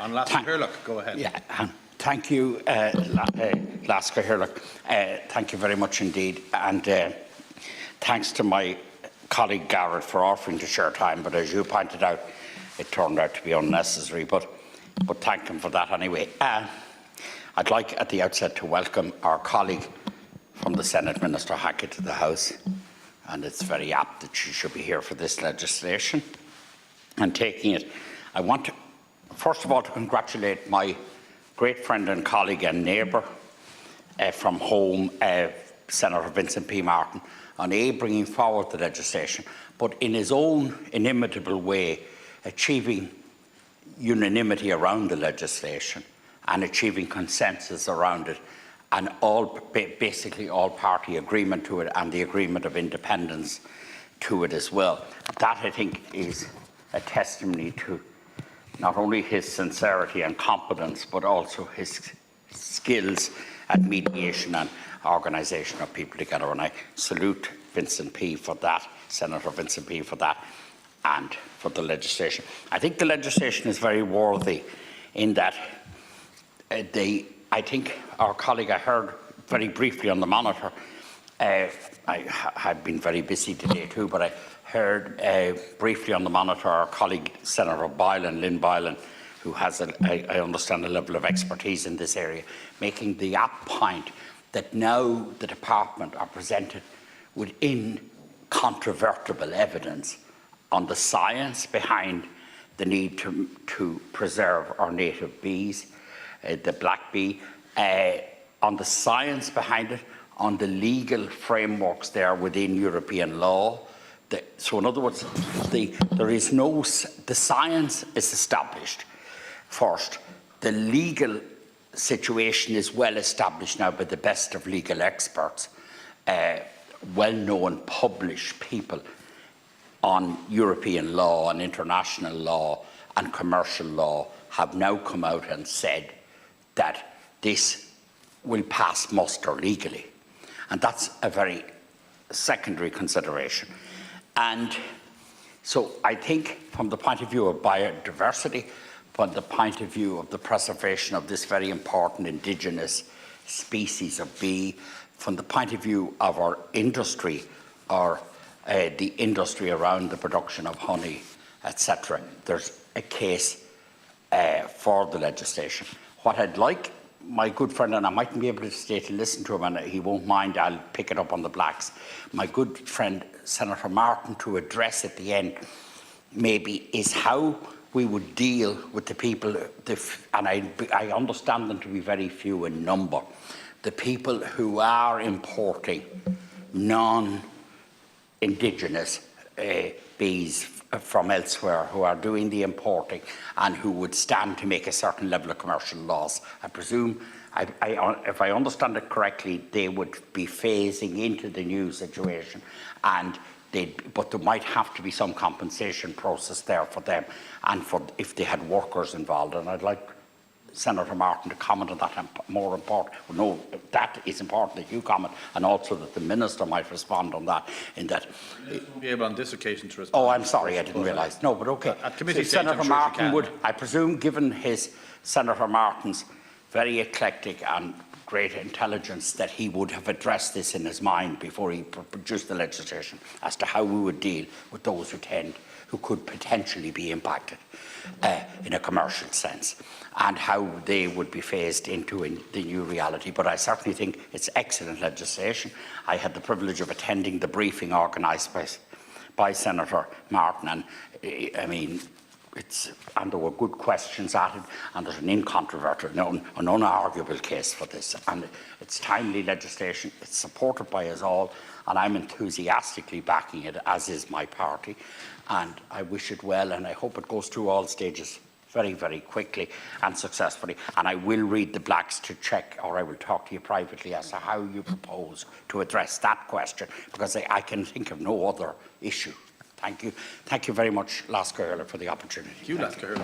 On Lasker go ahead. Yeah, thank you, Lasker Hirlock. Thank you very much indeed. And thanks to my colleague Garrett for offering to share time, but as you pointed out, it turned out to be unnecessary. But thank him for that anyway. I'd like at the outset to welcome our colleague from the Senate, Minister Hackett, to the House. And it's very apt that she should be here for this legislation. And taking it, I want to, first of all, to congratulate my great friend and colleague and neighbour from home, Senator Vincent P. Martin, on bringing forward the legislation, but in his own inimitable way, achieving unanimity around the legislation and achieving consensus around it, and basically all party agreement to it, and the agreement of independence to it as well. That, I think, is a testimony to not only his sincerity and competence, but also his skills at mediation and organisation of people together. And I salute Vincent P. for that, Senator Vincent P. for that, and for the legislation. I think the legislation is very worthy in that I think our colleague, I heard very briefly on the monitor, I had been very busy today too, but I heard briefly on the monitor our colleague Senator Lynn Boylan, who has, I understand, a level of expertise in this area, making the apt point that now the Department are presented with incontrovertible evidence on the science behind the need to preserve our native bees, the black bee, on the science behind it, on the legal frameworks there within European law. So in other words, the science is established first. The legal situation is well established now by the best of legal experts, well-known published people on European law and international law and commercial law have now come out and said that this will pass muster legally. And that's a very secondary consideration. And so I think from the point of view of biodiversity, from the point of view of the preservation of this very important indigenous species of bee, from the point of view of our industry, or the industry around the production of honey, etc., there's a case for the legislation. What I'd like my good friend, and I mightn't be able to stay to listen to him, and he won't mind, I'll pick it up on the blacks, my good friend Senator Martin to address at the end maybe is how we would deal with the people, and I understand them to be very few in number, the people who are importing non-indigenous bees from elsewhere, who are doing the importing and who would stand to make a certain level of commercial loss. I presume, if I understand it correctly, they would be phasing into the new situation, but there might have to be some compensation process there for them and for if they had workers involved. And I'd like Senator Martin to comment on that, and more important, no, that is important that you comment, and also that the Minister might respond on that, in that... You won't be able on this occasion to respond. Oh, I'm sorry, I didn't realise. No, but okay. At committee so stage, Senator I'm sure Martin would, I presume, given Senator Martin's very eclectic and great intelligence, that he would have addressed this in his mind before he produced the legislation as to how we would deal with those who could potentially be impacted in a commercial sense, and how they would be phased into the new reality. But I certainly think it's excellent legislation. I had the privilege of attending the briefing organised by Senator Martin, and I mean, and there were good questions at it, and there's an incontrovertible, an unarguable case for this, and it's timely legislation. It's supported by us all, and I'm enthusiastically backing it, as is my party, and I wish it well, and I hope it goes through all stages very, very quickly and successfully. And I will read the blacks to check, or I will talk to you privately as to how you propose to address that question, because I can think of no other issue. Thank you. Thank you very much, Lasker, for the opportunity. Thank you, Lasker.